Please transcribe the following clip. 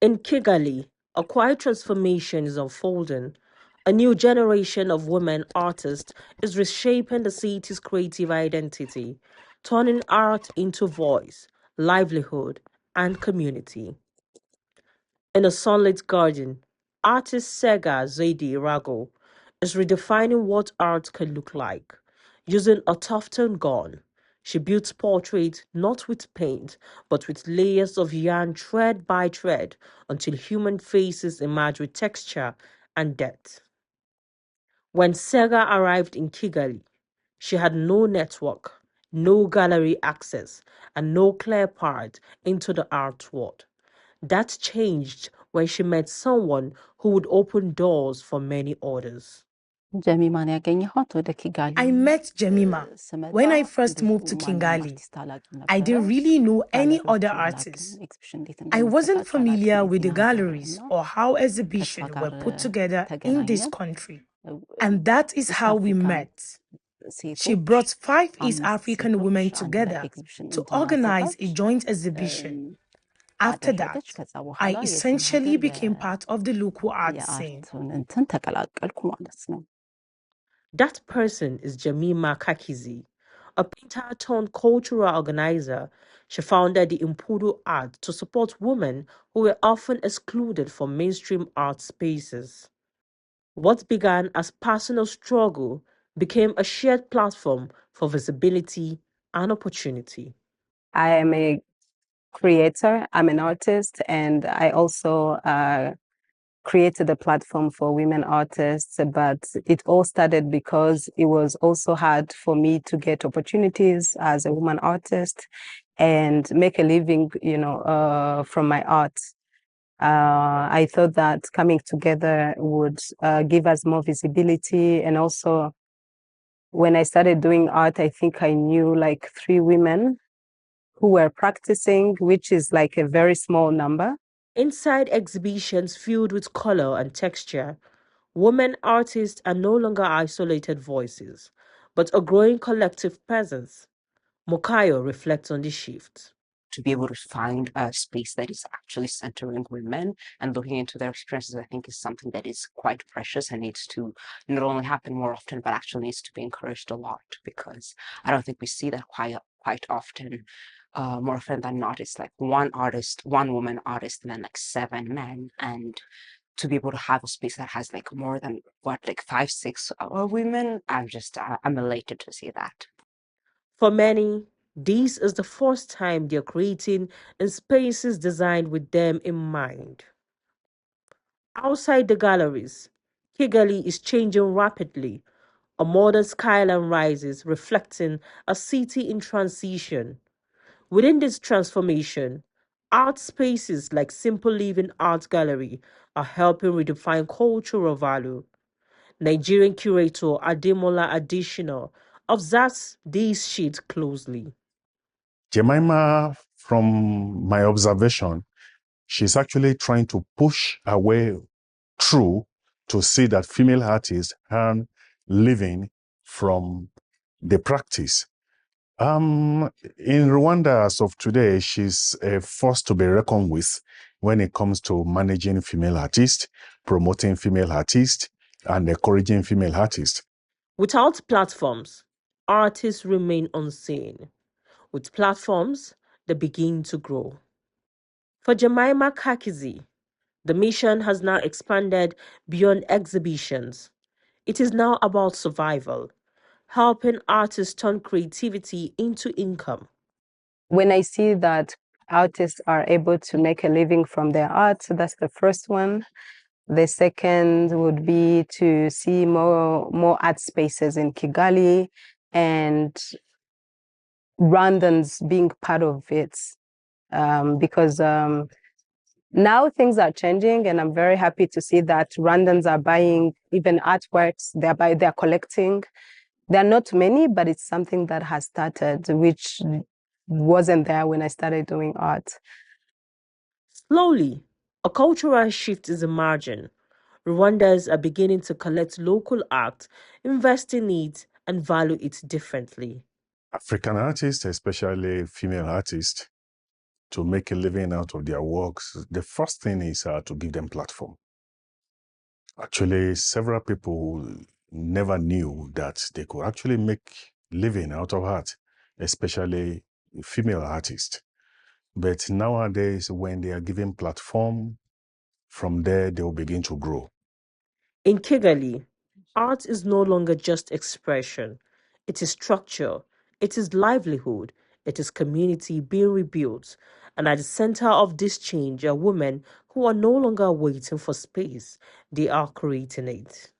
In Kigali, a quiet transformation is unfolding. A new generation of women artists is reshaping the city's creative identity, turning art into voice, livelihood, and community. In a sunlit garden, artist Sega Zago is redefining what art can look like. Using a tufted gun, she builds portraits not with paint, but with layers of yarn thread by thread until human faces emerge with texture and depth. When Sega arrived in Kigali, she had no network, no gallery access, and no clear path into the art world. That changed when she met someone who would open doors for many others. ጀሚማን ያገኘኋት ወደ ኪጋሊ I met Jemima ስመጣ when I first ብዙ moved to ማንም Kigali. አርቲስት አላውቅም I ነበረ። didn't really know any other ጋለሪዎችን አላውቅም፣ artists. ኤግዚቢሽን እንዴት I wasn't እንደሚዘጋጅ familiar አላውቅም with the የዚህ ሀገር galleries እና or how ከእሷ exhibitions ጋር were put together in this ተገናኘን። country. And that is ኢስት how we አፍሪካን met. She ሴቶች brought 5 East 5 African ሴቶች women አንድ ላይ together ኤግዚቢሽን to organize እንድናዘጋጅ a joint exhibition. After that, አደረገች። ከዛ I በኋላ የዚህን essentially ሀገር became part of the local art scene. የአርቱን እንትን ተቀላቀልኩ ማለት ነው። That person is Jemima Kakisi, a painter turned cultural organizer. She founded the Impuru Art to support women who were often excluded from mainstream art spaces. What began as personal struggle became a shared platform for visibility and opportunity. I am a creator, I'm an artist, and I also created a platform for women artists, but it all started because it was also hard for me to get opportunities as a woman artist and make a living, from my art. I thought that coming together would give us more visibility. And also, when I started doing art, I think I knew like 3 women who were practicing, which is like a very small number. Inside exhibitions filled with color and texture, women artists are no longer isolated voices, but a growing collective presence. Mokayo reflects on this shift. To be able to find a space that is actually centering women and looking into their experiences, I think is something that is quite precious and needs to not only happen more often, but actually needs to be encouraged a lot, because I don't think we see that quite often. More often than not, it's like one artist, one woman artist, and then like 7 men. And to be able to have a space that has like more than 5, 6 women, I'm elated to see that. For many, this is the first time they're creating in spaces designed with them in mind. Outside the galleries, Kigali is changing rapidly. A modern skyline rises, reflecting a city in transition. Within this transformation, art spaces like Simple Living Art Gallery are helping redefine cultural value. Nigerian curator Ademola Additional observes these shifts closely. Jemima, from my observation, she's actually trying to push her way through to see that female artists earn living from the practice. In Rwanda, as of today, she's a force to be reckoned with when it comes to managing female artists, promoting female artists, and encouraging female artists. Without platforms, artists remain unseen. With platforms, they begin to grow. For Jemima Kakisi, the mission has now expanded beyond exhibitions. It is now about survival, helping artists turn creativity into income. When I see that artists are able to make a living from their art, so that's the first one. The second would be to see more art spaces in Kigali and Rwandans being part of it, because now things are changing, and I'm very happy to see that Rwandans are buying even artworks. They're collecting. There are not many, but it's something that has started, which wasn't there when I started doing art. Slowly, a cultural shift is emerging. Rwandans are beginning to collect local art, invest in it, and value it differently. African artists, especially female artists, to make a living out of their works, the first thing is to give them platform. Actually, several people never knew that they could actually make living out of art, especially female artists. But nowadays, when they are given platform, from there they will begin to grow. In Kigali, art is no longer just expression. It is structure, it is livelihood, it is community being rebuilt. And at the center of this change are women who are no longer waiting for space, they are creating it.